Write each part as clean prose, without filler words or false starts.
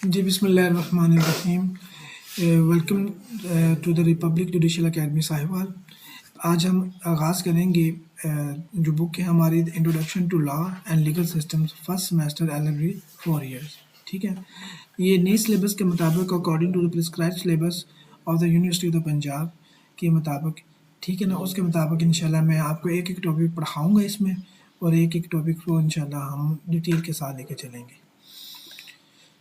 जी बिस्मिल्लाहिर्रहमानिर्रहीम। Welcome to the republic judicial academy Sahiwal. आज हम आगाज़ करेंगे जो बुक है हमारी introduction to law and legal systems first semester LLB 4 years. ठीक है, ये नए सिलेबस के मुताबिक according to the prescribed syllabus of the university of the Punjab के मुताबिक, ठीक है ना, उसके मुताबिक इंशाल्लाह मैं आपको एक एक टॉपिक पढ़ाऊँगा इसमें, और एक एक टॉपिक को इंशाल्लाह हम डिटेल के साथ लेके चलेंगे।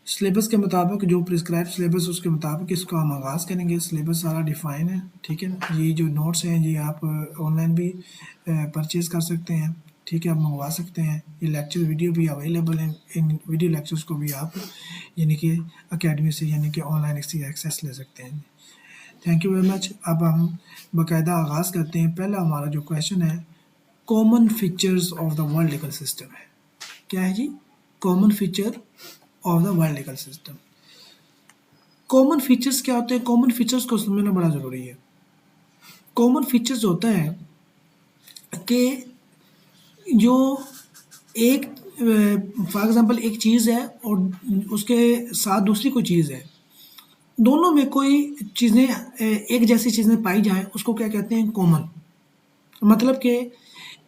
सिलेबस के मुताबिक जो प्रिस्क्राइब सिलेबस उसके मुताबिक इसको हम आगाज़ करेंगे। सिलेबस सारा डिफ़ाइन है, ठीक है ना। ये जो नोट्स हैं ये आप ऑनलाइन भी परचेज़ कर सकते हैं, ठीक है, आप मंगवा सकते हैं। ये लेक्चर वीडियो भी अवेलेबल हैं, इन वीडियो लेक्चर्स को भी आप यानी कि अकेडमी से यानी कि ऑनलाइन इसकी एक्सेस ले सकते हैं। Thank you very much. अब हम बाकायदा आगाज़ करते हैं। पहला हमारा जो क्वेश्चन है, common features of the world legal system है। क्या है जी? Common feature of the world legal system. Common features क्या होते हैं? कॉमन फीचर्स को समझना बड़ा ज़रूरी है। कॉमन फीचर्स होता है कि जो एक फॉर एग्जांपल एक चीज़ है और उसके साथ दूसरी कोई चीज़ है, दोनों में कोई चीज़ें एक जैसी चीज़ें पाई जाएं, उसको क्या कहते हैं? कॉमन। मतलब कि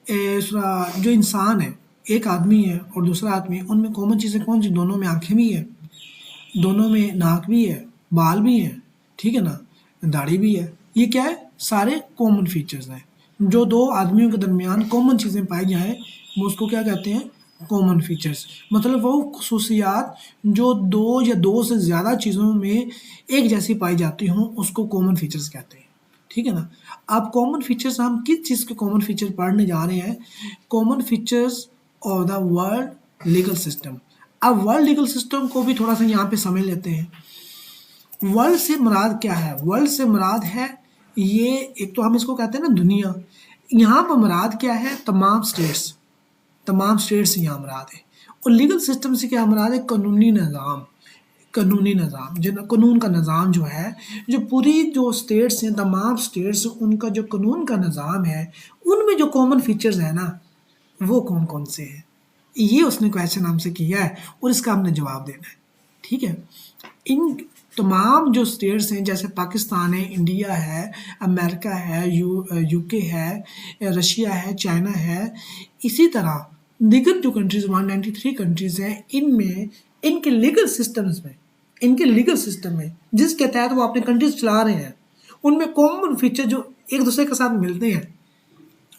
जो इंसान है, एक आदमी है और दूसरा आदमी है, उनमें कॉमन चीज़ें कौन सी? दोनों में आंखें भी है, दोनों में नाक भी है, बाल भी हैं, ठीक है ना, दाढ़ी भी है। ये क्या है? सारे कॉमन फीचर्स हैं। जो दो आदमियों के दरमियान कॉमन चीज़ें पाई जाएं, वो उसको क्या कहते हैं? Common features. मतलब वो खसूसियात जो दो या दो से ज़्यादा चीज़ों में एक जैसी पाई जाती हों, उसको कॉमन फीचर्स कहते हैं, ठीक है ना। अब कॉमन फीचर्स, हम किस चीज़ के कॉमन फीचर पढ़ने जा रहे हैं? Common features of the world legal system. अब वर्ल्ड लीगल सिस्टम को भी थोड़ा सा यहाँ पे समझ लेते हैं। वर्ल्ड से मुराद क्या है? वर्ल्ड से मुराद है, ये एक तो हम इसको कहते हैं ना दुनिया। यहाँ पर मुराद क्या है? तमाम स्टेट्स, तमाम स्टेट्स से यहाँ मुराद है। और लीगल सिस्टम से क्या मुराद है? कानूनी निज़ाम। कानूनी निज़ाम, जो कानून का निज़ाम जो है, जो पूरी जो स्टेट्स हैं, तमाम स्टेट्स, उनका जो कानून का निज़ाम है, उनमें जो कॉमन फीचर्स हैं ना, वो कौन कौन से हैं? ये उसने क्वेश्चन हमसे किया है और इसका हमने जवाब देना है, ठीक है। इन तमाम जो स्टेट्स हैं, जैसे पाकिस्तान है, इंडिया है, अमेरिका है, यूके है, रशिया है, चाइना है, इसी तरह दीगर जो कंट्रीज़ 193 कंट्रीज़ हैं, इनमें इनके लीगल सिस्टम्स में, इनके लीगल सिस्टम में जिसके तहत वो अपने कंट्रीज चला रहे हैं, उनमें कॉमन फीचर जो एक दूसरे के साथ मिलते हैं,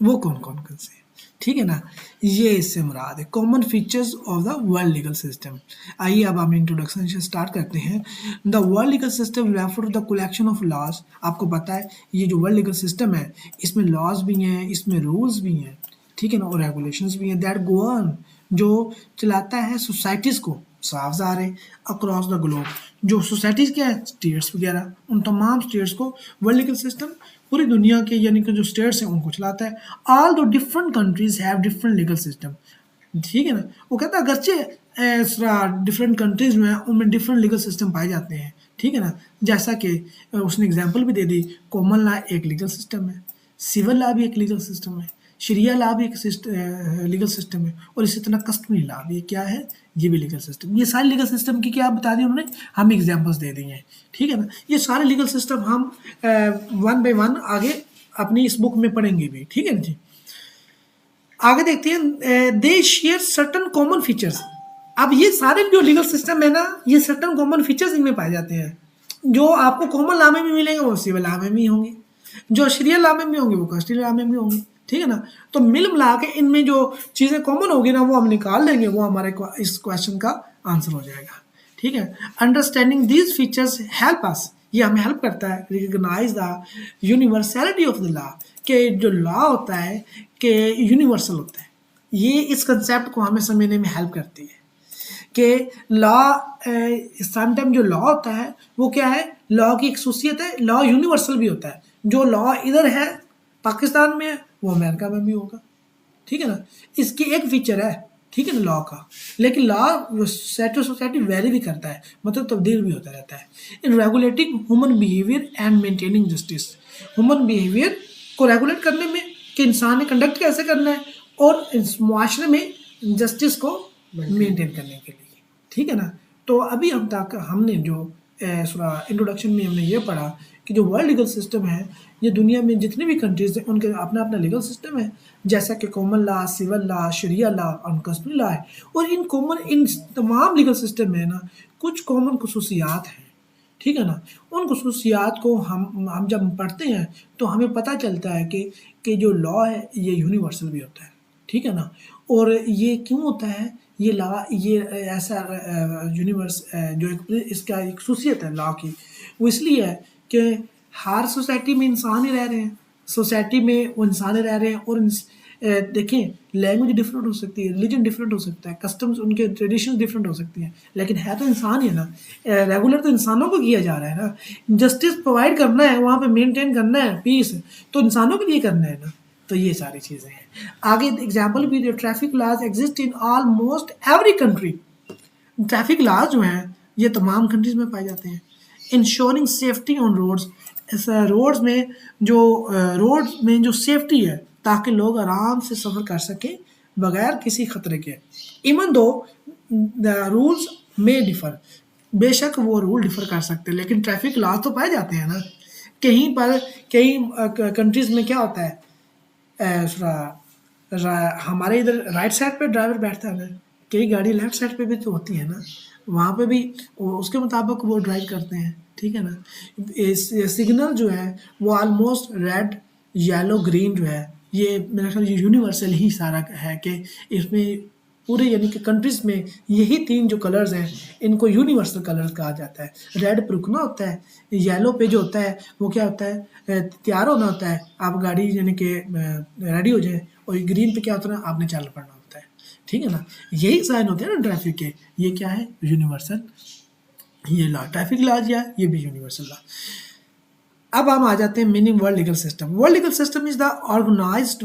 वो कौन कौन कौन से हैं, ठीक है ना। ये इससे मुराद है common features of the world legal system. आइए अब हम इंट्रोडक्शन से स्टार्ट करते हैं। The world legal system refer to the collection of laws. आपको पता है ये जो वर्ल्ड लीगल सिस्टम है, इसमें लॉज भी हैं, इसमें रूल्स भी हैं, ठीक है ना, और रेगुलेशंस भी हैं, दैट गवर्न, जो चलाता है सोसाइटीज़ को, साफ ज़ाहिर है, अक्रॉस द ग्लोब। जो सोसाइटीज़ क्या है? स्टेट्स वगैरह, उन तमाम स्टेट्स को वर्ल्ड लीगल सिस्टम पूरी दुनिया के यानी कि जो स्टेट्स हैं उनको चलाता है। ऑल दो different countries have different legal system, ठीक है ना। वो कहता है अगरचे डिफरेंट कंट्रीज में उनमें डिफरेंट लीगल सिस्टम पाए जाते हैं, ठीक है ना। जैसा कि उसने एग्जांपल भी दे दी, कॉमन लॉ एक लीगल सिस्टम है, सिविल लॉ भी एक लीगल सिस्टम है, शरिया लॉ भी एक लीगल सिस्टम है, और इसी तरह कस्टमरी लॉ भी क्या है? ये भी लीगल सिस्टम। ये सारे लीगल सिस्टम की क्या बता दी उन्होंने, हम एग्जांपल्स दे दिए हैं, ठीक है ना। ये सारे लीगल सिस्टम हम वन बाय वन आगे अपनी इस बुक में पढ़ेंगे भी, ठीक है ना जी। आगे देखते हैं, दे शेयर सर्टन कॉमन फीचर्स। अब ये सारे जो लीगल सिस्टम है ना, ये सर्टन कॉमन फीचर्स इनमें पाए जाते हैं। जो आपको कॉमन लॉ में भी मिलेंगे वो सिविल लॉ में भी होंगे, जो शरिया लॉ में भी होंगे वो कस्टडी लॉ में भी होंगे, ठीक है ना। तो मिल मिला के इनमें जो चीज़ें कॉमन होगी ना, वो हम निकाल लेंगे, वो हमारे इस क्वेश्चन का आंसर हो जाएगा, ठीक है। Understanding these features help us, ये हमें हेल्प करता है recognise the universality of the law, कि जो लॉ होता है कि यूनिवर्सल होता है। ये इस कंसेप्ट को हमें समझने में हेल्प करती है कि लॉ समटाइम जो लॉ होता है वो क्या है? लॉ की एक खसूसियत है, लॉ यूनिवर्सल भी होता है। जो लॉ इधर है पाकिस्तान में, वो अमेरिका में भी होगा, ठीक है ना। इसकी एक फीचर है, ठीक है ना, लॉ का। लेकिन लॉ सोसाइटी वेरी भी करता है, मतलब तब्दील भी होता रहता है। इन regulating human behaviour and maintaining justice, human behaviour को रेगुलेट करने में कि इंसान ने कंडक्ट कैसे करना है, और इस मुआशरे में जस्टिस को मेंटेन करने के लिए, ठीक है ना। तो अभी हम तक हमने जो इंट्रोडक्शन में हमने ये पढ़ा कि जो वर्ल्ड लीगल सिस्टम है, ये दुनिया में जितने भी कंट्रीज हैं उनके अपना अपना लीगल सिस्टम है, जैसा कि कॉमन लॉ, सिविल लॉ, शरिया लॉ और कस्टमरी लॉ है। और इन तमाम लीगल सिस्टम में ना कुछ कॉमन खसूसियात हैं, ठीक है ना। उन खसूसियात को हम जब पढ़ते हैं तो हमें पता चलता है कि जो लॉ है ये यूनिवर्सल भी होता है, ठीक है ना। और ये क्यों होता है, ये लॉ ये ऐसा यूनिवर्स जो इसका एक खसूसियत है लॉ की, वो इसलिए है कि हर सोसाइटी में इंसान ही रह रहे हैं, सोसाइटी में वो इंसान ही रह रहे हैं। और देखें, लैंग्वेज डिफरेंट हो सकती है, रिलीजन डिफरेंट हो सकता है, कस्टम्स उनके ट्रेडिशन डिफरेंट हो सकती हैं, लेकिन है तो इंसान ही है ना। रेगुलर तो इंसानों को किया जा रहा है ना, जस्टिस प्रोवाइड करना है, वहाँ पे मेंटेन करना है पीस, तो इंसानों के लिए करना है ना। तो ये सारी चीज़ें हैं। आगे एग्जाम्पल भी जो traffic laws exist in almost every country. Traffic laws जो हैं ये तमाम कंट्रीज में पाए जाते हैं। Ensuring safety on roads, roads में जो सेफ्टी है ताकि लोग आराम से सफ़र कर सकें बगैर किसी खतरे के। इवन दो द रूल्स में डिफ़र, बेशक वो रूल डिफ़र कर सकते हैं, लेकिन ट्रैफिक लॉज तो पाए जाते हैं ना। कहीं पर कई कंट्रीज़ में क्या होता है, हमारे इधर राइट साइड पे ड्राइवर बैठता है ना, कई गाड़ी लेफ्ट साइड पे भी तो होती है ना, वहाँ पे भी उसके मुताबिक वो ड्राइव करते हैं, ठीक है ना। सिग्नल जो है वो ऑलमोस्ट रेड, येलो, ग्रीन जो है ये मेरा ख्याल ये यूनिवर्सल ही सारा है कि इसमें पूरे यानी कि कंट्रीज़ में यही तीन जो कलर्स हैं इनको यूनिवर्सल कलर्स कहा जाता है। रेड पे रुकना होता है, येलो पे जो होता है वो क्या होता है, तैयार होना होता है, आप गाड़ी यानी कि रेडी हो जाए, और ग्रीन पे क्या होता है, आपने चालू पड़ना होता है, ठीक है ना। यही साइन होते हैं ना ट्रैफिक के, ये क्या है, यूनिवर्सल ये लॉ, ट्रैफिक लॉ या ये भी यूनिवर्सल लॉ। अब हम आ जाते हैं meaning world legal system. World legal system is the organised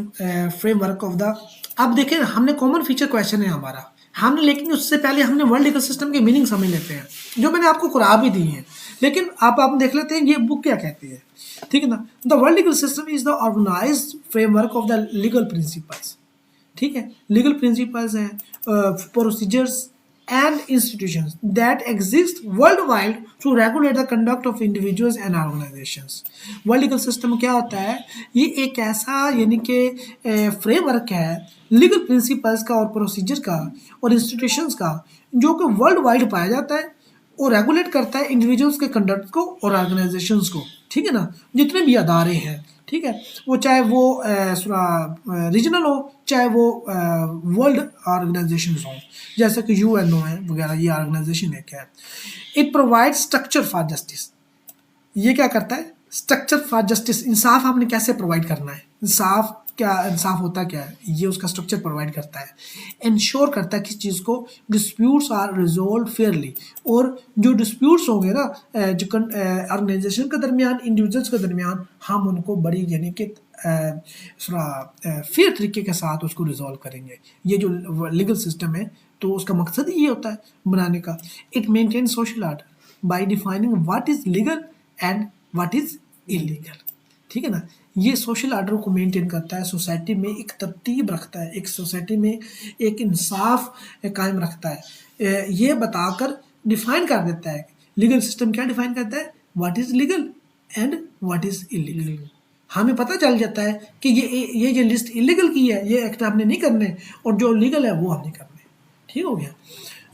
framework of the, अब देखें हमने कॉमन फीचर क्वेश्चन है हमारा, हमने लेकिन उससे पहले हमने वर्ल्ड लीगल सिस्टम के मीनिंग समझ लेते हैं, जो मैंने आपको कुरान भी दी है, लेकिन आप देख लेते हैं ये बुक क्या कहती है, ठीक है ना। The world legal system is the organised framework of the legal principles, ठीक है। लीगल प्रिंसिपल्स हैं, procedures and institutions that exist worldwide to regulate the conduct of individuals and organizations. World legal system क्या होता है, ये एक ऐसा यानी कि फ्रेमवर्क है लीगल प्रिंसिपल्स का और प्रोसीजर का और इंस्टीट्यूशंस का, जो कि वर्ल्ड वाइड पाया जाता है और रेगुलेट करता है इंडिविजुअल्स के कंडक्ट को और ऑर्गेनाइजेशंस को, ठीक है ना। जितने भी अदारे हैं, ठीक है, वो चाहे वो रीजनल हो चाहे वो वर्ल्ड ऑर्गेनाइजेशंस हों, जैसे कि यूएनओ है वगैरह, ये ऑर्गेनाइजेशन है क्या। It provide structure for justice, ये क्या करता है, स्ट्रक्चर फॉर जस्टिस, इंसाफ आपने कैसे प्रोवाइड करना है, इंसाफ क्या, इंसाफ होता क्या है, ये उसका स्ट्रक्चर प्रोवाइड करता है। इंश्योर करता है किस चीज़ को, डिस्प्यूट्स आर रिजोल्व फेयरली, और जो डिस्प्यूट्स होंगे ना जो ऑर्गेनाइजेशन के दरमियान, इंडिविजुअल्स के दरमियान, हम उनको बड़ी यानी कि फेयर तरीके के साथ उसको रिजॉल्व करेंगे। ये जो लीगल सिस्टम है तो उसका मकसद ये होता है बनाने का। It maintain social order by defining what is legal and what is illegal, ठीक है ना। ये सोशल ऑर्डर को मेंटेन करता है, सोसाइटी में एक तरतीब रखता है, एक सोसाइटी में एक इंसाफ कायम रखता है, ये बताकर डिफाइन कर देता है। लीगल सिस्टम क्या डिफाइन करता है, what is legal and what is illegal. हमें पता चल जाता है कि ये जो लिस्ट इलीगल की है ये एक्ट आपने नहीं करने, और जो लीगल है वो हमने करने, ठीक हो गया।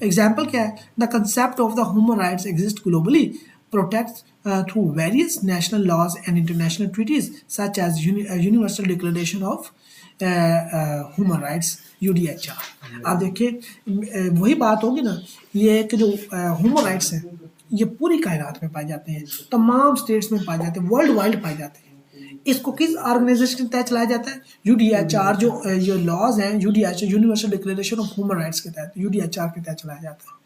एग्जाम्पल क्या है, the concept of the human rights exist globally, protect through various national laws and international treaties such as Universal Declaration of Human Rights UDHR। आप देखिए वही बात होगी ना, ये कि जो ह्यूमन राइट्स हैं ये पूरी कायनात में पाए जाते हैं, तमाम स्टेट्स में पाए जाते हैं, वर्ल्ड वाइड पाए जाते हैं। इसको किस ऑर्गेनाइजेशन के तहत चलाया जाता है, UDHR, जो लॉज हैं UDHR universal declaration of human rights के तहत, UDHR के तहत चलाया जाता है।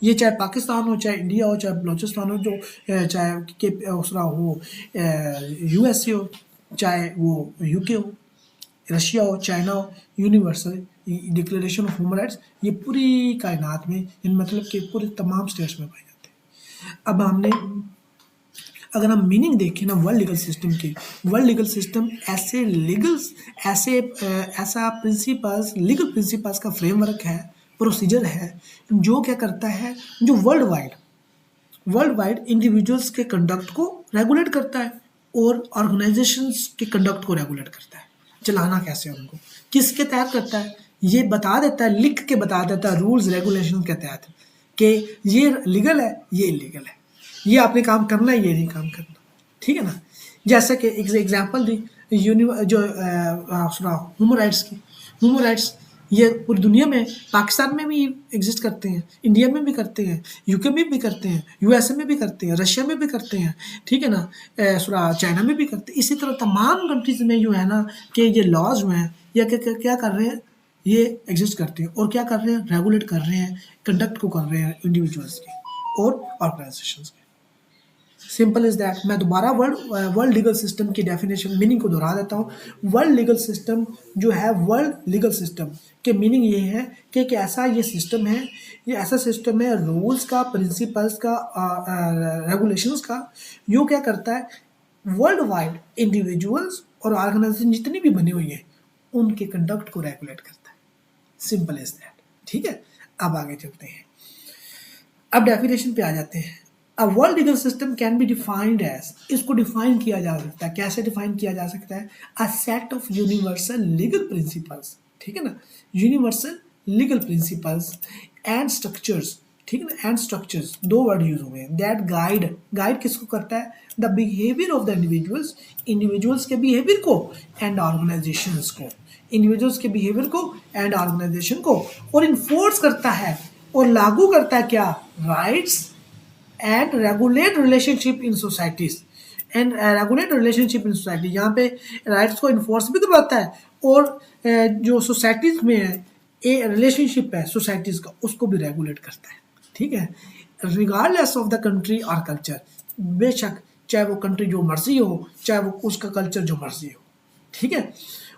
ये चाहे पाकिस्तान हो, चाहे इंडिया हो, चाहे बलोचिस्तान हो, जो चाहे के दूसरा हो USA हो, चाहे वो UK हो, रशिया हो, चाइना हो, universal declaration of human rights ये पूरी कायनात में, मतलब कि पूरे तमाम स्टेट्स में पाए जाते हैं। अब हमने अगर हम मीनिंग देखें ना वर्ल्ड लीगल सिस्टम की, वर्ल्ड लीगल सिस्टम ऐसा प्रिंसिपल्स, लीगल प्रिंसिपल्स का फ्रेमवर्क है प्रोसीजर है जो क्या करता है, जो वर्ल्ड वाइड इंडिविजुअल्स के कंडक्ट को रेगुलेट करता है और ऑर्गेनाइजेशंस के कंडक्ट को रेगुलेट करता है। चलाना कैसे है उनको, किसके तहत करता है, ये बता देता है, लिख के बता देता है रूल्स रेगुलेशन के तहत कि ये लीगल है, ये इलीगल है, ये आपने काम करना है, ये नहीं काम करना, ठीक है ना। जैसे कि एक एग्जांपल दी जो ह्यूमन राइट्स की, ह्यूमन राइट्स ये पूरी दुनिया में, पाकिस्तान में भी एग्जिस्ट करते हैं, इंडिया में भी करते हैं, यूके में भी करते हैं, यूएसए में भी करते हैं, रशिया में भी करते हैं, ठीक है ना, चाइना में भी करते हैं। इसी तरह तमाम कंट्रीज में जो है ना कि ये लॉज जो हैं या क्या कर रहे हैं, ये एग्जिस्ट करते हैं और क्या कर रहे हैं, रेगुलेट कर रहे हैं, कंडक्ट को कर रहे हैं इंडिविजुअल्स के और ऑर्गेनाइजेशंस के। Simple is that. मैं दोबारा वर्ल्ड लीगल सिस्टम की डेफिनेशन मीनिंग को दोहरा देता हूँ। वर्ल्ड लीगल सिस्टम जो है, वर्ल्ड लीगल सिस्टम के मीनिंग ये है कि एक ऐसा ये सिस्टम है, ये ऐसा सिस्टम है रूल्स का, प्रिंसिपल्स का, रेगुलेशंस का, जो क्या करता है वर्ल्ड वाइड इंडिविजुअल्स और ऑर्गेनाइजेशन जितनी भी बनी हुई है उनके कंडक्ट को रेगुलेट करता है। सिंपल इज दैट, ठीक है। अब आगे चलते हैं, अब डेफिनेशन पे आ जाते हैं। A world legal system can be defined as, इसको डिफाइन किया जा सकता है, कैसे डिफाइन किया जा सकता है, a set of universal legal principles, ठीक है ना, universal legal principles and structures, ठीक है ना, एंड स्ट्रक्चर्स, दो वर्ड यूज हुए हैं, दैट गाइड किसको करता है, the behaviour of the individuals के बिहेवियर को एंड ऑर्गेनाइजेशंस को, इंडिविजुअल्स के बिहेवियर को एंड ऑर्गेनाइजेशन को, और इन्फोर्स करता है और लागू करता है क्या, rights and regulate relationship in societies, and regulate relationship in society, यहाँ पे राइट्स को इन्फोर्स भी करवाता है और जो सोसाइटीज में है ये रिलेशनशिप है सोसाइटीज का, उसको भी रेगुलेट करता है, ठीक है, रिगार्डलेस ऑफ द कंट्री और कल्चर, बेशक चाहे वो कंट्री जो मर्जी हो, चाहे वो उसका कल्चर जो मर्जी हो, ठीक है।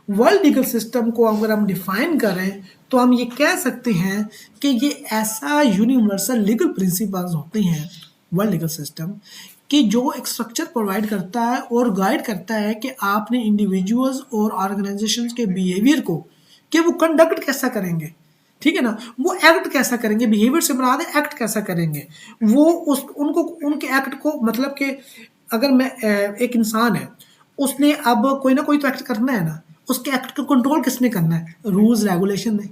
वर्ल्ड लीगल सिस्टम को अगर हम डिफाइन करें तो हम ये कह सकते हैं कि ये ऐसा यूनिवर्सल लीगल प्रिंसिपल्स होते हैं वर्ल्ड लीगल सिस्टम कि जो एक स्ट्रक्चर प्रोवाइड करता है और गाइड करता है कि आपने इंडिविजुअल्स और ऑर्गेनाइजेशंस के बिहेवियर को, कि वो कंडक्ट कैसा करेंगे, ठीक है ना, वो एक्ट कैसा करेंगे, बिहेवियर से मुराद है एक्ट कैसा करेंगे, वो उनको उनके एक्ट को, मतलब कि अगर मैं एक इंसान है, उसने अब कोई ना कोई तो एक्ट करना है ना, उसके एक्ट को कंट्रोल किसने करना है, रूल्स रेगुलेशन ने।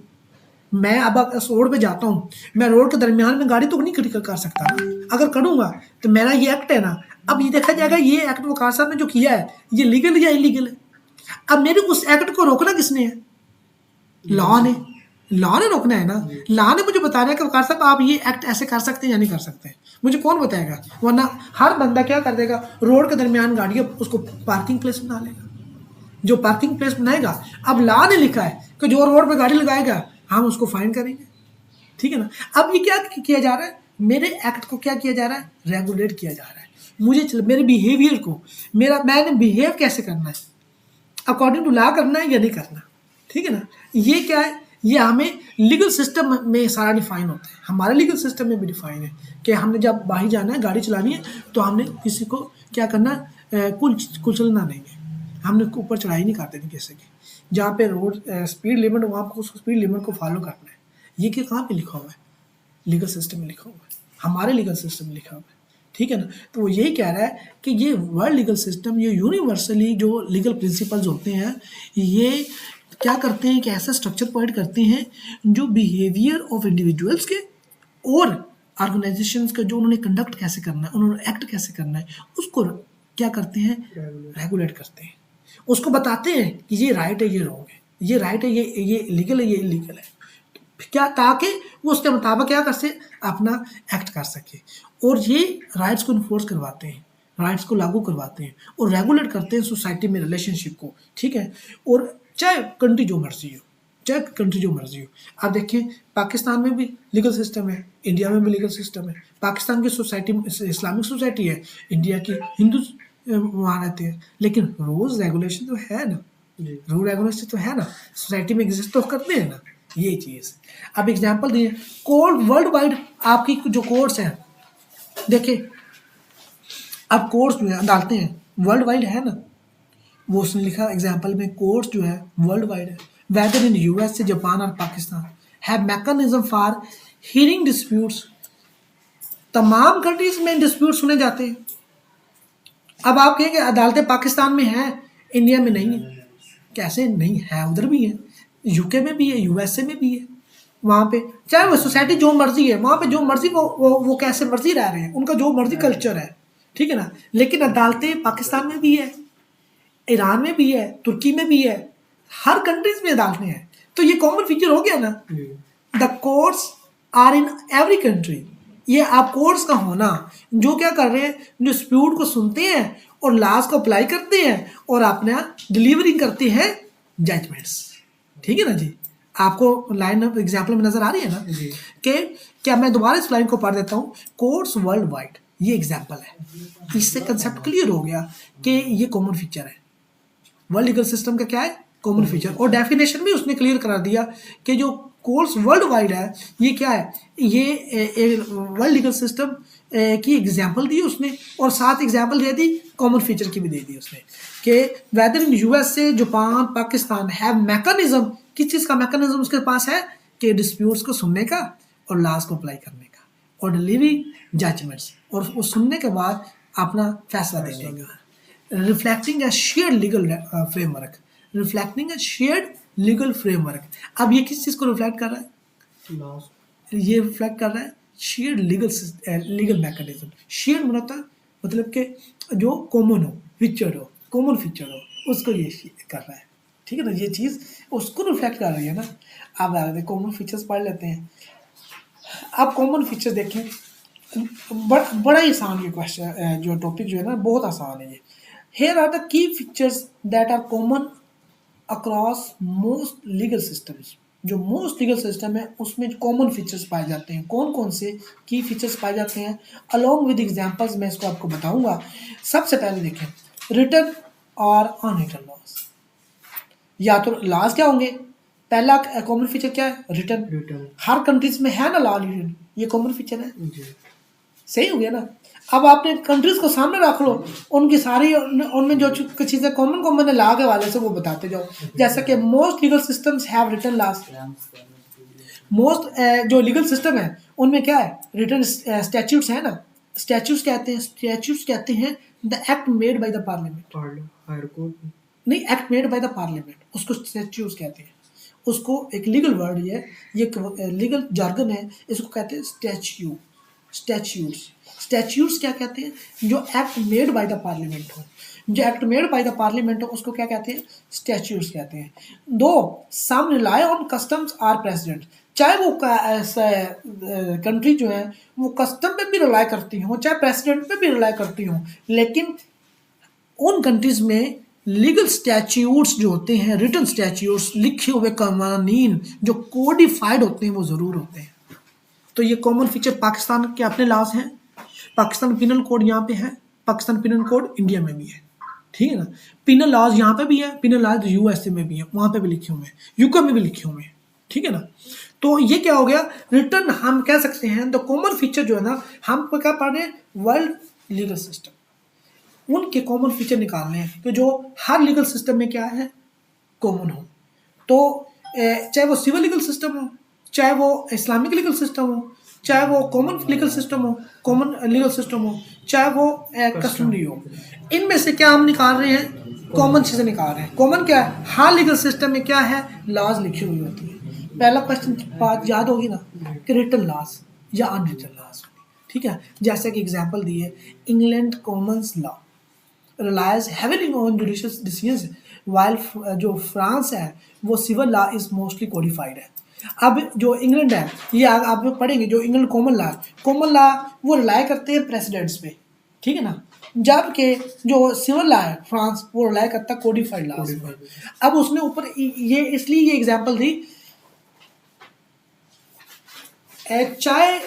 मैं अब रोड पे जाता हूँ, मैं रोड के दरमियान में गाड़ी तो नहीं खड़ी कर सकता, अगर करूँगा तो मेरा ये एक्ट है ना, अब ये देखा जाएगा ये एक्ट वकार साहब ने जो किया है ये लीगल या इलीगल है। अब मेरे उस एक्ट को रोकना किसने है, लॉ ने, लॉ ने रोकना है ना, लॉ ने मुझे बताना है कि वकार साहब आप ये एक्ट ऐसे कर सकते हैं या नहीं कर सकते, मुझे कौन बताएगा, वरना हर बंदा क्या कर देगा, रोड के दरमियान गाड़ी उसको पार्किंग प्लेस बना लेगा, जो पार्किंग प्लेस बनाएगा, अब लॉ ने लिखा है कि जो रोड पे गाड़ी लगाएगा हम उसको फाइन करेंगे, ठीक है ना। अब ये क्या किया जा रहा है, मेरे एक्ट को क्या किया जा रहा है, रेगुलेट किया जा रहा है, मुझे मेरे बिहेवियर को, मैंने बिहेव कैसे करना है, अकॉर्डिंग टू लॉ करना है या नहीं करना, ठीक है ना। ये क्या है, ये हमें लीगल सिस्टम में सारा डिफाइन होता है, हमारे लीगल सिस्टम में भी डिफाइन है कि हमने जब बाहर जाना है, गाड़ी चलानी है, तो हमने किसी को क्या करना, कुचलना नहीं है, हमने ऊपर चढ़ाई नहीं करते थे किसी की, जहाँ पे रोड स्पीड लिमिट वहाँ पर उसको स्पीड लिमिट को फॉलो करना है। ये कि कहाँ पे लिखा हुआ है, लीगल सिस्टम में लिखा हुआ है, हमारे लीगल सिस्टम में लिखा हुआ है, ठीक है ना। तो वो यही कह रहा है कि ये वर्ल्ड लीगल सिस्टम, ये यूनिवर्सली जो लीगल प्रिंसिपल्स होते हैं, ये क्या करते हैं कि ऐसा स्ट्रक्चर प्रोवाइड करते हैं जो बिहेवियर ऑफ इंडिविजुअल्स के और ऑर्गेनाइजेशंस का, जो उन्होंने कंडक्ट कैसे करना है, उन्होंने एक्ट कैसे करना है, उसको क्या करते हैं, रेगुलेट करते हैं, उसको बताते हैं कि ये राइट है, ये रॉन्ग है, ये राइट है, ये लीगल है, ये इलीगल है, क्या, ताकि वो उसके मुताबिक क्या कर सके, अपना एक्ट कर सके, और ये राइट्स को इन्फोर्स करवाते हैं, राइट्स को लागू करवाते हैं और रेगुलेट करते हैं सोसाइटी में रिलेशनशिप को, ठीक है। और चाहे कंट्री जो मर्जी हो, चाहे कंट्री जो मर्जी हो, आप देखें पाकिस्तान में भी लीगल सिस्टम है, इंडिया में भी लीगल सिस्टम है, पाकिस्तान की सोसाइटी इस्लामिक सोसाइटी है, इंडिया की हिंदू वहाँ रहते हैं, लेकिन रूल्स रेगुलेशन तो है ना, रूल रेगुलेशन तो है ना, सोसाइटी में एग्जिस्ट तो करते हैं ना, ये चीज़। अब एग्जांपल दिए, कोर्ट वर्ल्ड वाइड आपकी जो कोर्ट्स हैं, देखिए अब कोर्ट्स जो है अदालतें हैं वर्ल्ड वाइड है ना, वो उसने लिखा एग्जांपल में, कोर्ट्स जो है वर्ल्ड वाइड है, वेदर इन यूएस से जापान और Pakistan, have mechanism for hearing disputes. तमाम कंट्रीज में डिस्प्यूट सुने जाते हैं। अब आप कहेंगे अदालतें पाकिस्तान में हैं, इंडिया में नहीं है। कैसे नहीं है? उधर भी है, यूके में भी है, यूएसए में भी है। वहाँ पे चाहे वो सोसाइटी जो मर्जी है, वहाँ पे जो मर्जी वो कैसे मर्जी रह रहे हैं, उनका जो मर्जी कल्चर है, ठीक है ना। लेकिन अदालतें पाकिस्तान में भी है, ईरान में भी है, तुर्की में भी है, हर कंट्रीज में अदालतें हैं। तो ये कॉमन फीचर हो गया ना। The courts are in every country. ये आप कोर्ट्स का होना, जो क्या कर रहे हैं, डिस्प्यूट को सुनते हैं और लॉज को अप्लाई करते हैं और अपना डिलीवरी करते हैं जजमेंट्स, ठीक है ना जी। आपको लाइन ऑफ एग्जाम्पल में नजर आ रही है ना कि क्या मैं दोबारा इस लाइन को पढ़ देता हूँ। कोर्ट्स वर्ल्ड वाइड, ये एग्जाम्पल है। इससे कंसेप्ट क्लियर हो गया कि ये कॉमन फीचर है। वर्ल्ड लीगल सिस्टम का क्या है? Common feature. और डेफिनेशन भी उसने क्लियर करा दिया कि जो कोर्ट्स वर्ल्ड वाइड है, ये क्या है? ये वर्ल्ड लीगल सिस्टम की एग्जाम्पल दी उसने, और साथ एग्जाम्पल दे दी कॉमन फीचर की भी दे दी उसने कि whether in USA, Japan, Pakistan have mechanism. किस चीज़ का मैकेनिज्म उसके पास है? कि डिस्प्यूट्स को सुनने का और लॉज को अप्लाई करने का और डिलीवरी जजमेंट्स, और वो सुनने के बाद अपना फैसला देने का। रिफ्लेक्टिंग ए शेयर्ड लीगल फ्रेमवर्क, रिफ्लेक्टिंग ए शेयर्ड लीगल फ्रेमवर्क। अब ये किस चीज़ को रिफ्लेक्ट कर रहा है? ये रिफ्लेक्ट कर रहा है शेयर्ड लीगल मैकेनिज्म। शेयर्ड मतलब कि जो कॉमन हो, फीचर हो, कॉमन फीचर हो, उसको ये कर रहा है, ठीक है ना। ये चीज़ उसको रिफ्लेक्ट कर रही है ना। अब आगे कॉमन फीचर्स पढ़ लेते हैं। अब कॉमन फीचर्स देखें, बड़ा ही आसान ये क्वेश्चन, जो टॉपिक जो है ना, बहुत आसान है ये। Here are the key features that are common across most legal systems. जो मोस्ट लीगल सिस्टम है उसमें कॉमन फीचर्स पाए जाते हैं। कौन कौन से की फीचर्स पाए जाते हैं? अलोंग विद एग्जांपल्स मैं इसको आपको बताऊंगा। सबसे पहले देखें, रिटन और अनरिटन लॉज। या तो लॉज क्या होंगे? पहला कॉमन फीचर क्या है? रिटन। हर कंट्रीज में है ना लॉ रिटन, ये कॉमन फीचर है, सही हो गया ना। अब आपने कंट्रीज को सामने रख लो, उनकी सारी उनमें जो चीज़ें कॉमन है लॉ के वाले से वो बताते जाओ। जैसा कि most legal systems have written laws. Most जो लीगल सिस्टम है उनमें क्या है? रिटन स्टैट्यूट्स है ना। स्टैट्यूट्स कहते हैं the act made by the parliament. नहीं, act made by the parliament, उसको स्टैट्यूट्स कहते हैं। उसको एक लीगल वर्ड है, ये लीगल जार्गन है, इसको कहते हैं स्टैट्यूट्स क्या कहते हैं? जो act made by the parliament हो, जो act made by the parliament हो, उसको क्या कहते हैं? स्टैट्यूट्स कहते हैं। Though, some rely on customs or precedent. चाहे वो कंट्री जो है वो कस्टम पे भी रिलाई करती हो, चाहे प्रेसिडेंट पे भी रिलाई करती हो, लेकिन उन कंट्रीज में लीगल स्टैट्यूट्स जो होते हैं, रिटन स्टैट्यूट्स, लिखे हुए कानून जो कोडिफाइड होते हैं, वो ज़रूर होते हैं। तो ये कॉमन फीचर पाकिस्तान के अपने लॉज हैं। पाकिस्तान पिनल कोड यहाँ पे है, पाकिस्तान पिनल कोड इंडिया में भी है, ठीक है ना। पिनल लॉज यहाँ पे भी है, पिनल लॉज यूएसए में भी है, वहाँ पे भी लिखे हुए हैं, यूके में भी लिखे हुए हैं, ठीक है ना। तो ये क्या हो गया? रिटर्न हम कह सकते हैं द कॉमन फीचर जो है ना, हम क्या पढ़ रहे हैं? वर्ल्ड लीगल सिस्टम, उनके कॉमन फीचर निकालने हैं कि जो हर लीगल सिस्टम में क्या है? कॉमन हो। तो चाहे वो सिविल लीगल सिस्टम हो, चाहे वो इस्लामिक लीगल सिस्टम हो, चाहे वो कॉमन लीगल सिस्टम हो, कॉमन लीगल सिस्टम हो, चाहे वो कस्टमरी हो, इनमें से क्या हम निकाल रहे हैं? कॉमन चीज़ें निकाल रहे हैं। कॉमन क्या है? हर लीगल सिस्टम में क्या है? लॉज लिखी हुई होती है। पहला क्वेश्चन बात याद होगी ना कि रिटन लॉज या अनरिटन लॉज, ठीक है। जैसे कि एग्जाम्पल दी है, England commons law relies heavily on judicial decisions, while जो फ्रांस है वो civil law is mostly codified है। अब जो इंग्लैंड है, ये आप पढ़ेंगे, जो इंग्लैंड कॉमन लॉ वो रिलाई करते हैं प्रेसिडेंट्स पे, ठीक है ना। जबकि जो सिविल लॉ है फ्रांस, वो रिलाई करता है कोडिफाइड लॉ पे। अब उसने ऊपर ये इसलिए ये एग्जांपल दी, चाहे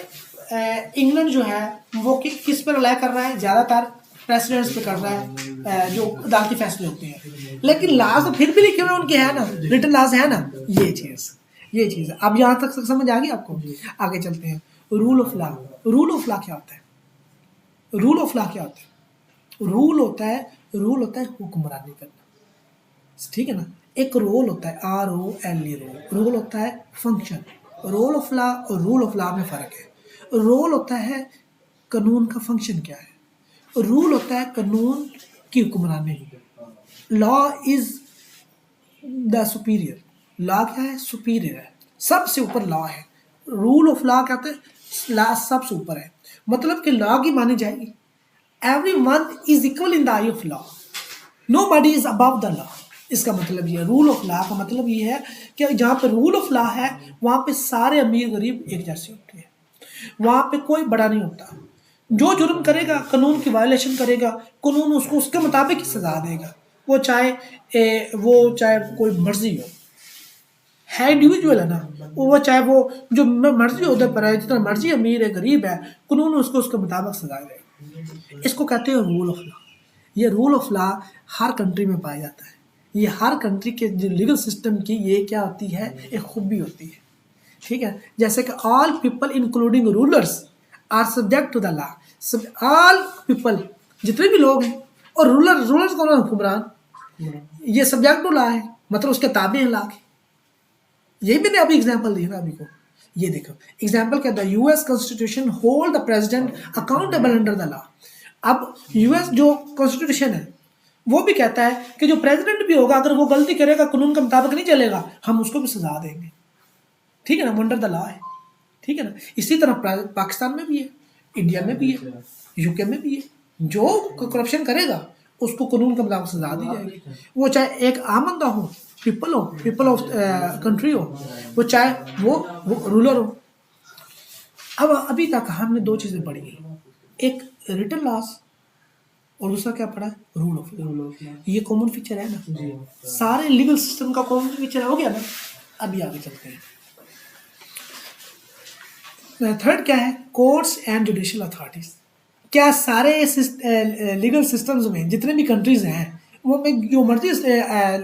इंग्लैंड जो है वो किस पर रिलाई कर रहा है? ज़्यादातर प्रेसिडेंट्स पे कर रहा है, जो अदालती फैसले होते हैं, लेकिन लाज तो फिर भी लिखे हुए उनके है ना, रिटन लाज है ना। ये चीज़ अब यहाँ तक समझ आ गई आपको? आगे चलते हैं। रूल ऑफ लॉ क्या होता है? रूल ऑफ लॉ क्या होता है? रूल होता है हुक्मरानी करना, ठीक है ना। एक रोल होता है ROLE, रोल होता है फंक्शन, रोल ऑफ लॉ और रूल ऑफ लॉ में फ़र्क है। रोल होता है कानून का फंक्शन क्या है, रूल होता है कानून की हुक्मरानी। Law is the superior, law क्या है, सुपीरियर है, सबसे ऊपर लॉ है। रूल ऑफ लॉ क्या होता है, लॉ सबसे ऊपर है, मतलब कि लॉ की मानी जाएगी। Everyone is equal in the eye of law, nobody is above the law. इसका मतलब ये, रूल ऑफ लॉ का मतलब ये है कि जहाँ पे रूल ऑफ लॉ है वहाँ पे सारे अमीर गरीब एक जैसे होते हैं, वहाँ पे कोई बड़ा नहीं होता। जो जुर्म करेगा, कानून की वायलेशन करेगा, कानून उसको उसके मुताबिक सजा देगा, वो चाहे कोई मर्जी हो, है इंडिविजुअल है ना, वो चाहे वो जो मर्जी उधर पर है, जितना मर्जी अमीर है गरीब है, कानून उसको उसके मुताबिक सजा देगा। इसको कहते हैं रूल ऑफ लॉ। ये rule of law her country में पाया जाता है। ये हर कंट्री के जो लीगल सिस्टम की ये क्या होती है, एक खूबी होती है। ठीक है, जैसे कि all people including rulers are subject to the law. सब ऑल पीपल, जितने भी लोग हैं, और रूलर्स कौन है, हुक्मरान, ये सब्जेक्ट टू लॉ है, मतलब उसके ताबे हैं लॉ के। यही मैंने अभी एग्जांपल दिया ना अभी को, ये देखो एग्जांपल क्या था, US constitution hold the president accountable under the law. अब यूएस जो कॉन्स्टिट्यूशन है वो भी कहता है कि जो प्रेसिडेंट भी होगा अगर वो गलती करेगा, कानून के मुताबिक नहीं चलेगा, हम उसको भी सजा देंगे। ठीक है ना, अंडर द लॉ है। ठीक है ना, इसी तरह पाकिस्तान में भी है, इंडिया में भी है, यूके में भी है। जो करप्शन करेगा उसको कानून के मुताबिक सजा दी जाएगी, वो चाहे एक आम बंदा हो, पीपल ऑफ कंट्री हो, वो चाहे वो रूलर हो। अब अभी तक हमने दो चीज़ें पढ़ी हैं, एक रिटन लॉस और दूसरा क्या पढ़ा, रूल ऑफ लॉ। ये कॉमन फीचर है ना, सारे लीगल सिस्टम का कॉमन फीचर हो गया ना। अभी आगे चलते हैं। थर्ड क्या है, कोर्ट्स एंड जुडिशियल अथॉरिटीज। क्या सारे लीगल सिस्टम्स में जितने भी कंट्रीज हैं वो में जो मर्जी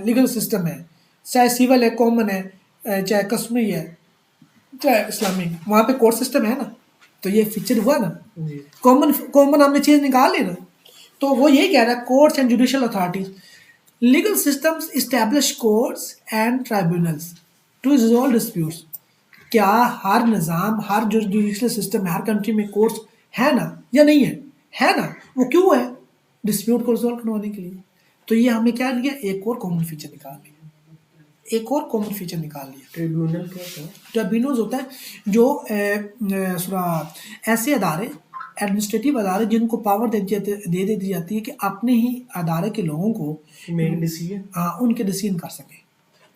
लीगल सिस्टम है, चाहे सिविल है, कॉमन है, चाहे कस्टमरी है, चाहे इस्लामिक, वहाँ पे कोर्ट सिस्टम है ना। तो ये फीचर हुआ ना, कॉमन कॉमन हमने चीज़ निकाल ली ना। तो वो यही कह रहा है, courts and judicial authorities, legal systems establish courts and tribunals to resolve disputes. क्या हर निज़ाम, हर जो जुडिशल सिस्टम है, हर कंट्री में कोर्ट्स है ना या नहीं है, है ना। वो क्यों है, डिस्प्यूट को रिजॉल्व करवाने के लिए। तो ये हमें क्या लिया, एक और कॉमन फीचर निकाल लिया, एक और कॉमन फीचर निकाल लिया। ट्रिब्यूनल क्या होता है, ट्रिब्यूनल्स होता है जो ऐसे अदारे, एडमिनिस्ट्रेटिव अदारे जिनको पावर दे दी जाती है कि अपने ही अदारे के लोगों को मेक डिसीजन, हाँ, उनके डिसीजन कर सके,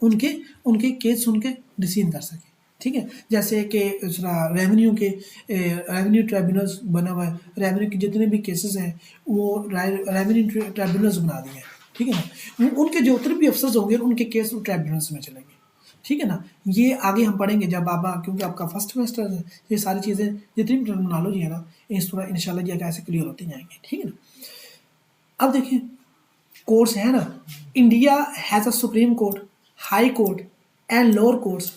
उनके उनके केस सुन के डिसीजन कर सके। ठीक है, जैसे कि रेवेन्यू के रेवेन्यू ट्राइब्यूनल्स बना हुआ है, रेवेन्यू के जितने भी केसेस हैं वो रेवेन्यू ट्राइब्यूनल्स बना दिए हैं। ठीक है ना, उनके जो उतने भी अफसर्स होंगे उनके केस ट्राइब्यूनल्स में चलेंगे। ठीक है ना, ये आगे हम पढ़ेंगे जब आप, क्योंकि आपका फर्स्ट सेमेस्टर है, ये सारी चीज़ें जितनी भी टर्मिनोलॉजी है ना, इस थोड़ा इंशाल्लाह ये कैसे क्लियर होते जाएंगे। ठीक है ना, अब देखिए कोर्ट्स है ना, India has a supreme court, high court and lower courts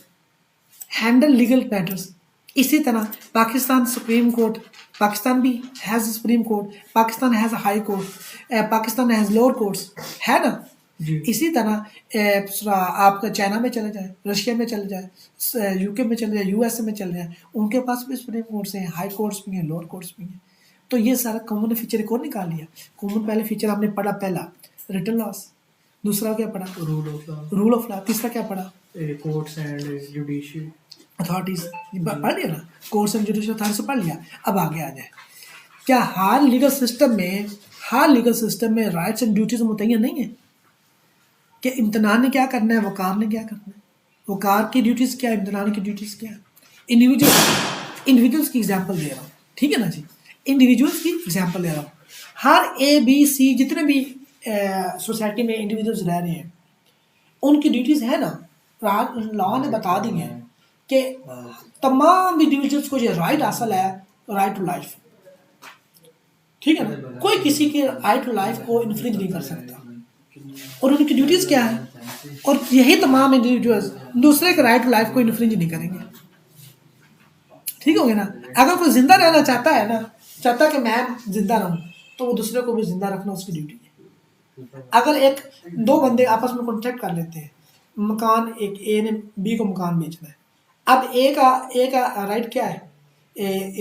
handle legal matters. इसी तरह पाकिस्तान सुप्रीम कोर्ट, पाकिस्तान भी has supreme court, Pakistan has high court, Pakistan has lower courts, है ना। इसी तरह आपका चाइना में चले जाए, रशिया में चले जाए, यूके में चले जाए, यूएसए में चले जाए, उनके पास भी सुप्रीम कोर्ट्स हैं, हाई कोर्ट्स भी हैं, लोअर कोर्ट्स भी हैं। तो ये सारा कॉमन फीचर एक और निकाल लिया। कॉमन पहले फीचर हमने पढ़ा, पहला रिटन लॉस, दूसरा क्या पढ़ा, रूल ऑफ लॉ, तीसरा क्या पढ़ा, कोर्ट्स एंड जुडिशियल अथॉरिटीज, पढ़ लिया ना, कोर्ट्स एंड जुडिशियल अथॉरिटीज पढ़ लिया। अब आगे आ जाए, क्या हर लीगल सिस्टम में राइट्स एंड ड्यूटीज मुतय्यन नहीं है, कि इम्तनान ने क्या करना है, वकार ने क्या करना है, वकार की ड्यूटीज़ क्या है, इम्तनान की ड्यूटीज़ क्या है। इंडिविजुअल्स की एग्जांपल दे रहा हूँ, ठीक है ना जी, इंडिविजुअल्स की एग्जांपल दे रहा हूँ। हर ABC जितने भी सोसाइटी में इंडिविजुअल्स रह रहे हैं उनकी ड्यूटीज़ है ना, लॉ ने बता दी है कि तमाम इंडिविजुअल्स को ये राइट हासिल है, राइट टू लाइफ। ठीक है ना, कोई किसी के राइट टू लाइफ को इन्फ्रिंज नहीं कर सकता, और उनकी ड्यूटीज़ क्या है, और यही तमाम इंडिविजुअल्स दूसरे के राइट टू लाइफ को इन्फ्रिंज नहीं करेंगे। ठीक हो गया ना, अगर कोई जिंदा रहना चाहता है ना, चाहता है कि मैं जिंदा रहूं, तो वो दूसरे को भी जिंदा रखना उसकी ड्यूटी है। अगर दो बंदे आपस में कॉन्ट्रैक्ट कर लेते हैं, मकान, एक ए ने बी को मकान बेचना है, अब ए का राइट क्या है,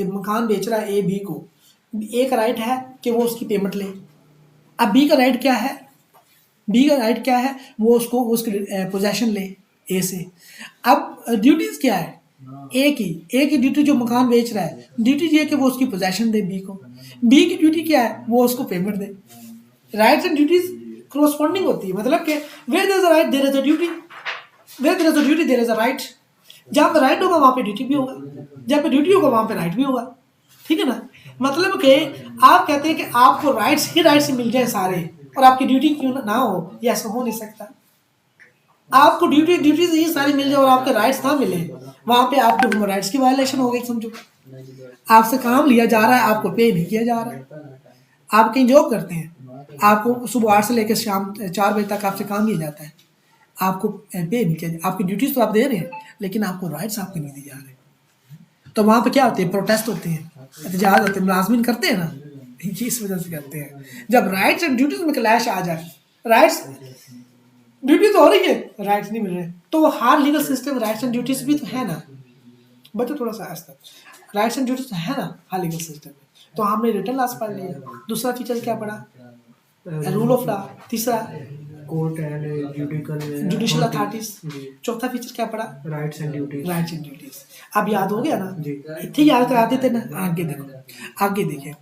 मकान बेच रहा है ए बी को, ए का राइट है कि वो उसकी पेमेंट ले। अब बी का राइट क्या है, बी का राइट क्या है, वो उसको उसकी पोजेशन ले ए से। अब ड्यूटीज क्या है, ए की ड्यूटी जो मकान बेच रहा है, ड्यूटी ये है कि वो उसकी पोजेशन दे बी को। बी की ड्यूटी क्या है, वो उसको पेमेंट दे। राइट्स एंड ड्यूटीज क्रोस्पॉन्डिंग होती है, मतलब कि where there is a right there is a duty, where there is a duty there is a right. जहाँ पे राइट होगा वहाँ पे ड्यूटी भी होगा, जहाँ पे ड्यूटी होगा वहाँ पे राइट भी होगा। ठीक है ना, मतलब कि आप कहते हैं कि आपको राइट्स ही राइट्स मिल जाए सारे और आपकी ड्यूटी क्यों ना हो, ये ऐसा हो नहीं सकता। आपको ड्यूटीज ही सारी मिल जाए और आपके राइट्स ना मिले, वहाँ पे आपके ह्यूमन राइट्स की वायलेशन हो गई समझो। आपसे काम लिया जा रहा है, आपको पे नहीं किया जा रहा है। आप कहीं जॉब करते हैं, आपको सुबह 8 से लेकर शाम 4 बजे तक आपसे काम लिया जाता है, आपको पे नहीं किया, आपकी ड्यूटीज तो आप दे रहे हैं लेकिन आपको राइट्स आपके नहीं दिए जा रहे। तो वहाँ पे क्या होते हैं, प्रोटेस्ट होते हैं, एहतजाज होते हैं, मुलाजमीन करते हैं ना, ये इस वजह से करते हैं। जब राइट्स एंड ड्यूटीज में क्लैश आ जाए, राइट्स ड्यूटी तो हो रही है, राइट्स नहीं मिल रहे, तो हर legal system rights and duties भी तो है ना। बच्चों थोड़ा सा आस्ता, राइट्स एंड ड्यूटीज तो है ना हर लीगल सिस्टम में। तो हमने रिटर्न लॉस पढ़ लिया, दूसरा फीचर क्या पढ़ा, रूल ऑफ लॉ, तीसरा कोर्ट एंड जुडिशियल अथॉरिटीज, चौथा फीचर क्या पढ़ा, rights and duties. Rights and duties. अब याद हो गया ना, जी। इतने याद करा देते ना। आगे देखो, आगे देखिए,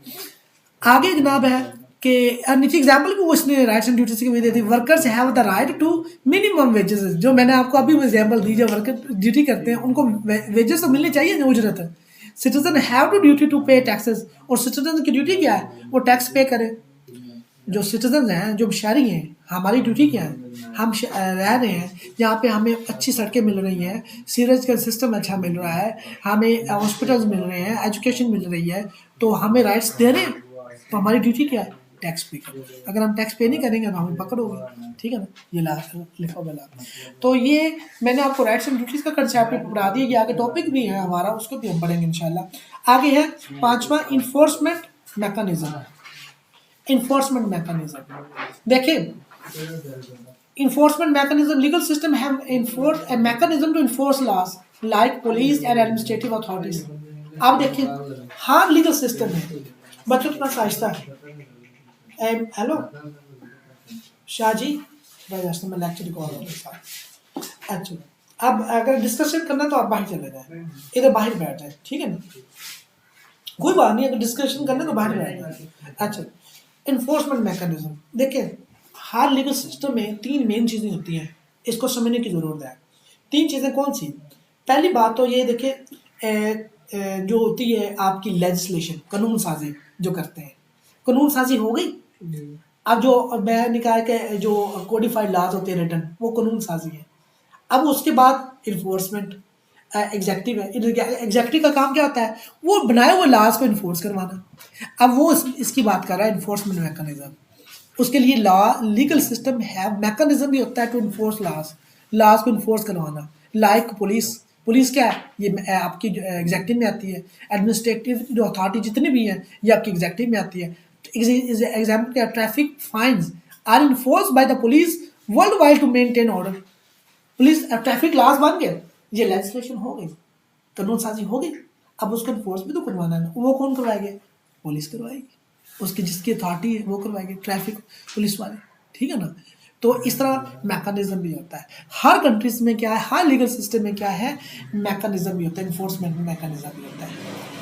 आगे जनाब है कि नीचे एग्जाम्पल भी वो इसने राइट्स एंड ड्यूटीज की भी दे दी। Workers have the right to minimum wages, जो मैंने आपको अभी एग्जाम्पल दी, जो वर्कर ड्यूटी करते हैं उनको वेजेस तो मिलनी चाहिए ना, उजरत है। Citizen have to duty to pay taxes, और सिटीजन की ड्यूटी क्या है, वो टैक्स पे करे। जो सिटीजन हैं, जो शहरी हैं, हमारी ड्यूटी क्या है, हम रह रहे हैं जहाँ पे हमें अच्छी सड़कें मिल रही हैं, सीवरेज का सिस्टम अच्छा मिल रहा है, हमें हॉस्पिटल्स मिल रहे हैं, एजुकेशन मिल रही है, तो हमें राइट्स दे रहे हैं। तो हमारी ड्यूटी क्या है, टैक्स पे करो। अगर हम टैक्स पे नहीं करेंगे तो हमें पकड़ोगे। ठीक है ना, ये लिखा हुआ ला। तो ये मैंने आपको राइट्स एंड ड्यूटीज़ का कंसेप्ट पढ़ा दिया कि आगे टॉपिक भी है हमारा, उसको भी हम पढ़ेंगे इंशाल्लाह। आगे है पांचवा, इन्फोर्समेंट मैकेनिज्म। इन्फोर्समेंट मैकेनिज्म देखिए, enforcement mechanism, legal system have enforced a mechanism to enforce laws like police and administrative authorities। आप देखिए हर लीगल सिस्टम है, बच्चों थोड़ा सा आहिस्ता है। हेलो शाह जी, मैं लेक्चर रिकॉर्ड कर रहा। अच्छा, अब अगर डिस्कशन करना तो आप बाहर चले जाए, इधर बाहर बैठ जाए, ठीक है ना, कोई बात नहीं, अगर डिस्कशन करना तो बाहर बैठ जाए। अच्छा, इन्फोर्समेंट मैकेनिज्म देखिए, हर लीगल सिस्टम में तीन मेन चीज़ें होती हैं, इसको समझने की ज़रूरत है। तीन चीज़ें कौन सी, पहली बात तो ये देखिए, जो होती है आपकी लेजिस्लेशन, कानून साजी जो करते हैं, कानून साजी हो गई। अब जो मैं निकाल के जो कोडिफाइड लॉज होते हैं रिटर्न, वो कानून साजी है। अब उसके बाद इन्फोर्समेंट एग्जेक्टिव है। एग्जेक्टिव का काम क्या होता है, वो बनाए हुए लॉज को इन्फोर्स करवाना। अब वो इसकी बात कर रहा है इन्फोर्समेंट मैकेनिज्म। उसके लिए लॉ लीगल सिस्टम है, मैकेनिज्म भी होता है टू इन्फोर्स लॉज, लॉज को इन्फोर्स करवाना। लाइक पुलिस, पुलिस क्या है, ये आपकी एग्जेक्टिव में आती है। एडमिनिस्ट्रेटिव जो अथॉरिटी जितनी भी हैं, ये आपकी एग्जेक्टिव में आती है। एग्जाम्पल क्या, traffic fines are enforce by the police world wide to maintain order. Police traffic laws बन गए, ये लेजिस्लेशन हो गई, कानून साजी हो गई। अब उसको इन्फोर्स भी तो करवाना है, वो कौन करवाएंगे, पुलिस करवाएगी, उसकी जिसकी अथॉरिटी है वो करवाएगी, ट्रैफिक पुलिस वाले। ठीक है ना, तो इस तरह मैकेनिज्म भी होता है हर कंट्रीज में। क्या है, हर लीगल सिस्टम में क्या है, मैकेनिज्म भी होता है, इन्फोर्समेंट मैकेनिज्म भी होता है।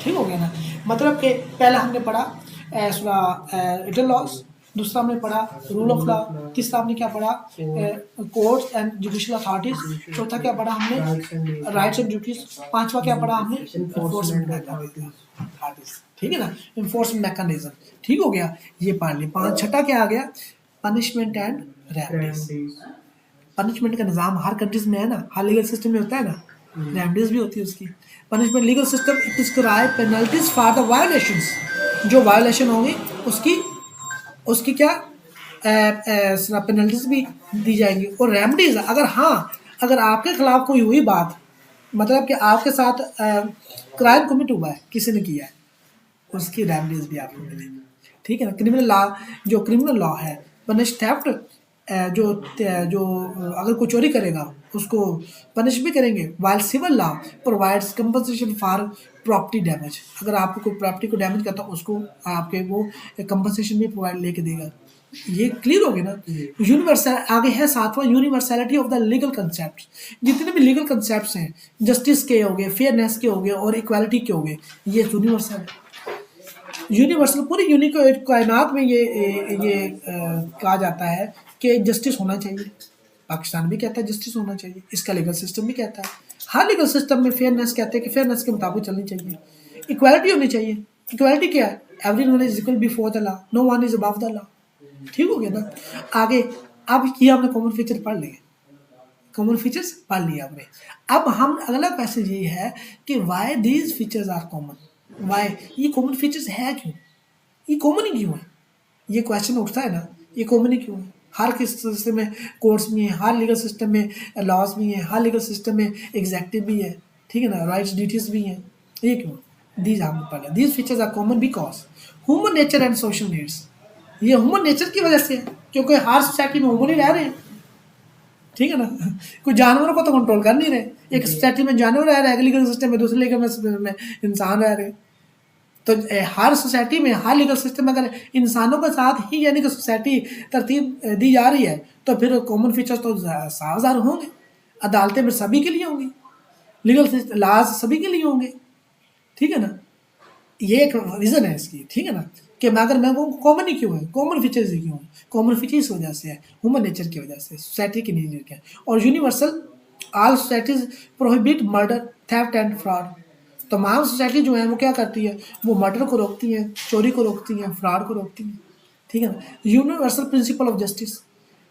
ठीक हो गया ना, मतलब कि पहला हमने पढ़ा रिटन लॉज, दूसरा हमने पढ़ा रूल ऑफ लॉ, तीसरा हमने क्या पढ़ा, कोर्ट्स एंड जुडिशियल अथॉरिटीज, चौथा क्या पढ़ा हमने, राइट्स एंड ड्यूटीज, पांचवा क्या पढ़ा हमने, इन्फोर्समेंट अथॉरिटीज। ठीक है ना, इन्फोर्समेंट मैकेनिज्म। ठीक हो गया, ये पढ़ लिया। पांच, छठा क्या आ गया, पनिशमेंट एंड रेमेडीज। पनिशमेंट का निज़ाम हर कंट्रीज में है ना, हर लीगल सिस्टम में होता है ना, रेमेडीज भी होती है उसकी। Punishment legal system prescribe penalties for the violations, जो वायलेशन होंगी उसकी क्या पेनल्टीज भी दी जाएंगी। और रेमेडीज, अगर हाँ, अगर आपके खिलाफ कोई हुई बात, मतलब कि आपके साथ क्राइम कमिट हुआ है, किसी ने किया है, उसकी रेमेडीज भी आपको मिलेगी। ठीक है ना, क्रिमिनल लॉ, जो क्रिमिनल लॉ है, पनिश थेफ्ट, जो अगर कोई चोरी करेगा उसको पनिश भी करेंगे। While civil law provides compensation for property damage, अगर आपको कोई प्रॉपर्टी को डैमेज करता है उसको आपके वो कंपनसेशन भी प्रोवाइड लेके देगा। ये क्लियर हो गया ना। यूनिवर्सल आगे है सातवां, universality of the legal concept. जितने भी लीगल कंसेप्ट हैं, जस्टिस के हो गए, फेयरनेस के हो गए और इक्वालिटी के हो गए, ये यूनिवर्सल है। यूनिवर्सल पूरी यूनिक कायनात में कहा जाता है कि जस्टिस होना चाहिए। पाकिस्तान भी कहता है जस्टिस होना चाहिए, इसका लीगल सिस्टम भी कहता है। हर लीगल सिस्टम में फेयरनेस कहते हैं कि फेयरनेस के मुताबिक चलनी चाहिए। इक्वालिटी होनी चाहिए। इक्वालिटी क्या है? Everyone is equal before the law, no one is above the law. ठीक हो गया ना। आगे अब ये हमने कॉमन फीचर पढ़ लिए, कॉमन फीचर्स पढ़ लिया आपने। अब हम अगला क्वेश्चन ये है कि why these features are common, why ये कॉमन फीचर्स है क्यों, ये कॉमन ही क्यों है? ये क्वेश्चन उठता है ना, ये कॉमन ही क्यों है? हर किस सिस्टम में कोर्ट्स भी हैं, हर लीगल सिस्टम में लॉज भी हैं, हर लीगल सिस्टम में एग्जेक्टिव भी है, ठीक है ना, राइट्स ड्यूटीज भी हैं। ये क्यों? दीज हम पढ़े, these features are common because human nature and social needs. ये ह्यूमन नेचर की वजह से है, क्योंकि हर सोसाइटी में ह्यूमन ही रह रहे हैं, ठीक है ना। कोई जानवरों को तो कंट्रोल कर नहीं रहे। एक सोसाइटी में जानवर रह रहे हैं, लीगल सिस्टम में, दूसरे लीगल में इंसान रह रहे हैं। तो हर सोसाइटी में, हर लीगल सिस्टम में अगर इंसानों के साथ ही यानी कि सोसाइटी तरतीब दी जा रही है, तो फिर कॉमन फीचर्स तो साझा होंगे। अदालतें में सभी के लिए होंगी, लीगल लॉज सभी के लिए होंगे, ठीक है ना। ये एक रीज़न है इसकी, ठीक है ना, कि मैं अगर मैं वो कॉमन ही क्यों है, कॉमन फीचर्स ही क्यों है? कॉमन फीचर इस वजह से है, ह्यूमन नेचर की वजह से, सोसाइटी की नेचर के। और universal all societies prohibit murder, theft and fraud. तमाम सोसाइटी जो है वो क्या करती है, वो मर्डर को रोकती हैं, चोरी को रोकती हैं, फ्रॉड को रोकती हैं, ठीक है ना। यूनिवर्सल प्रिंसिपल ऑफ जस्टिस,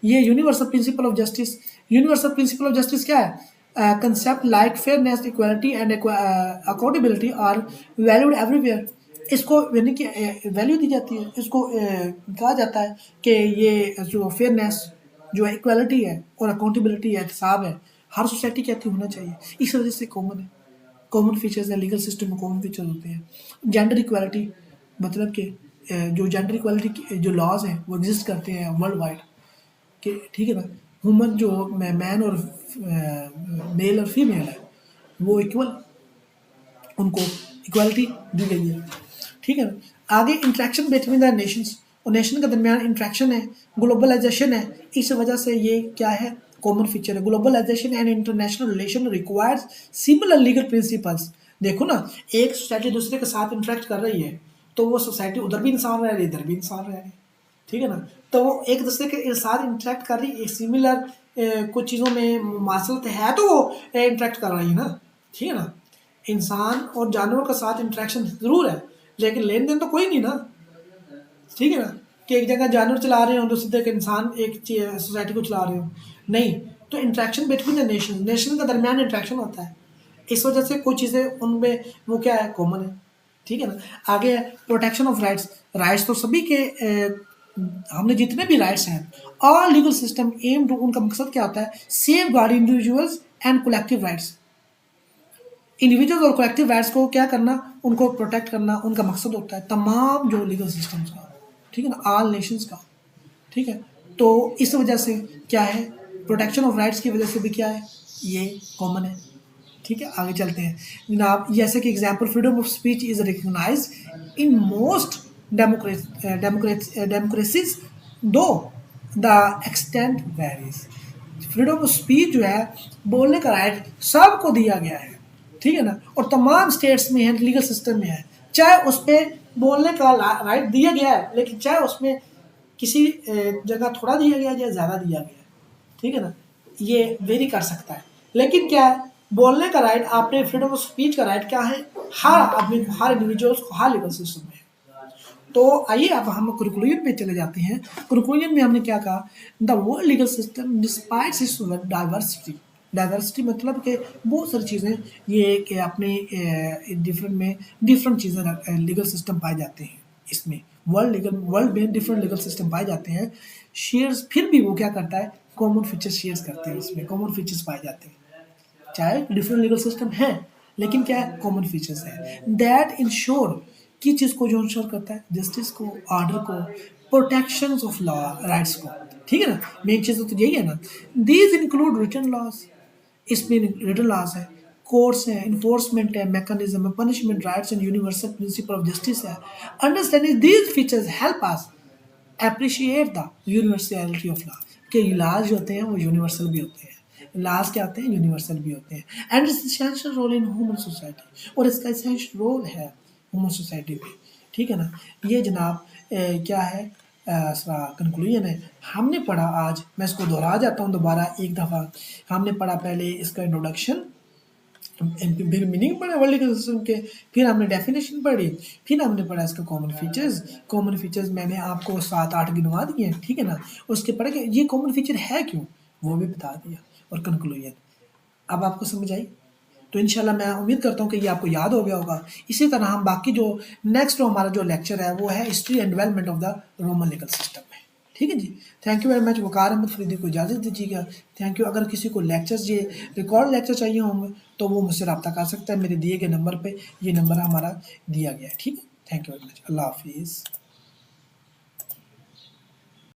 ये universal principle of justice, universal principle of justice क्या है? Concept like fairness, equality and accountability are valued everywhere. इसको यानी कि वैल्यू दी जाती है, इसको कहा जाता है कि ये जो फेयरनेस, जो इक्वालिटी है और अकाउंटेबिलिटी है, हिसाब है, हर सोसाइटी कहती होना चाहिए। इस वजह से कॉमन है, कॉमन फीचर्स है, लीगल सिस्टम में कॉमन फीचर्स होते हैं। जेंडर इक्वालिटी मतलब कि जो जेंडर इक्वालिटी जो लॉज हैं वो एग्जिस्ट करते हैं वर्ल्ड वाइड, कि ठीक है ना। ह्यूमन जो मैन और मेल और फीमेल है वो इक्वल, उनको इक्वालिटी दी गई है, ठीक है ना। आगे इंट्रैक्शन बिटवीन द नेशंस, और नेशन के दरमियान इंट्रैक्शन है, ग्लोबलाइजेशन है, इस वजह से ये क्या है, कॉमन फीचर है। Globalization and international relation requires similar legal principles. देखो ना, एक सोसाइटी दूसरे के साथ इंटरेक्ट कर रही है, तो वो सोसाइटी उधर भी इंसान रह रही है, इधर भी इंसान रह रहे हैं, ठीक है ना। तो वो एक दूसरे के साथ इंटरेक्ट कर रही है, सिमिलर कुछ चीज़ों में मुमासलत है, तो वो इंटरेक्ट कर रही है ना, ठीक है ना। इंसान और जानवरों के साथ इंटरेक्शन ज़रूर है, लेकिन लेन देन तो कोई नहीं ना, ठीक है ना। कि एक जगह जानवर चला रहे हो, दूसरी जगह इंसान एक सोसाइटी को चला रहे हो, नहीं। तो interaction between the nation, nation के दरमियान इंटरेक्शन होता है, इस वजह से कुछ चीज़ें उनमें वो क्या है, कॉमन है, ठीक है ना। आगे है प्रोटेक्शन ऑफ राइट्स। राइट्स तो सभी के हमने जितने भी राइट्स हैं, all legal system aim to, उनका मकसद क्या होता है, safeguard individuals and collective rights. Individual और कलेक्टिव राइट्स को क्या करना, उनको प्रोटेक्ट करना उनका मकसद होता है, तमाम जो लीगल सिस्टम्स का, ठीक है ना, ऑल नेशंस का, ठीक है। तो इस वजह से क्या है, प्रोटेक्शन ऑफ राइट्स की वजह से भी क्या है, ये कॉमन है, ठीक है। आगे चलते हैं जनाब, जैसे कि example, freedom of speech is recognise in most democracies though the extent varies. Freedom of speech जो है, बोलने का राइट सबको दिया गया है, ठीक है ना, और तमाम स्टेट्स में है, लीगल सिस्टम में है, चाहे उस पर बोलने का राइट दिया गया है, लेकिन चाहे उसमें किसी जगह थोड़ा दिया गया है या ज़्यादा दिया गया है, ठीक है ना, ये वेरी कर सकता है। लेकिन क्या है, बोलने का राइट, आपने फ्रीडम ऑफ स्पीच का राइट क्या है, हर आदमी को, हर इंडिविजुअल्स को, हर लीगल सिस्टम में है। तो आइए अब हम कंक्लूजन पे चले जाते हैं। कंक्लूजन में हमने क्या कहा, the world legal system despite it's diversity. Diversity मतलब कि बहुत सारी चीज़ें ये कि अपने डिफरेंट चीज़ें लीगल सिस्टम पाए जाते हैं इसमें, वर्ल्ड में डिफरेंट लीगल सिस्टम पाए जाते हैं। शेयर्स फिर भी वो क्या करता है, कॉमन फीचर्स शेयर्स करते हैं, इसमें कॉमन फीचर्स पाए जाते हैं, चाहे डिफरेंट लीगल सिस्टम है, लेकिन क्या है, कॉमन फीचर्स है। दैट इंश्योर, की चीज़ को जो इंश्योर करता है, जस्टिस को, ऑर्डर को, प्रोटेक्शन ऑफ लॉ, राइट्स को, ठीक है ना। मेन चीज़ तो यही है ना। दीज इंक्लूड रिटन लॉज, इसमें रिटन लॉज है, कोर्ट्स है, इन्फोर्समेंट है, मैकेनिज्म है, punishment, rights and universal principle of justice है। Understanding these features help us appreciate the universality of law के इलाज जो होते हैं वो यूनिवर्सल भी होते हैं, इलाज क्या होते हैं यूनिवर्सल भी होते हैं। And its essential role in human society, और इसका एसेंशियल रोल है ह्यूमन सोसाइटी में, ठीक है ना। ये जनाब क्या है कंक्लूजन है। हमने पढ़ा आज, मैं इसको दोहरा जाता हूँ दोबारा एक दफ़ा। हमने पढ़ा पहले इसका इंट्रोडक्शन, फिर मीनिंग पढ़ा वर्ल्ड लीगल सिस्टम के, फिर हमने डेफिनेशन पढ़ी, फिर हमने पढ़ा इसका कॉमन फीचर्स। कॉमन फीचर्स मैंने आपको 7-8 गिनवा दिए हैं, ठीक है ना। उसके पढ़ के ये कॉमन फीचर है क्यों वो भी बता दिया, और कंक्लूजन। अब आपको समझ आई? तो इंशाल्लाह मैं उम्मीद करता हूँ कि ये आपको याद हो गया होगा। इसी तरह हम बाकी जो नेक्स्ट हमारा जो लेक्चर है वो है history and development of the Roman legal system में, ठीक है जी। Thank you very much. Waqar Ahmed Faridi को इजाज़त दीजिएगा। Thank you. अगर किसी को लेक्चर्स ये रिकॉर्ड लेक्चर चाहिए होंगे तो वो मुझसे रब्ता कर सकता है मेरे दिए गए नंबर पे। ये नंबर हमारा दिया गया है, ठीक है। Thank you very much. Allah हाफिज़।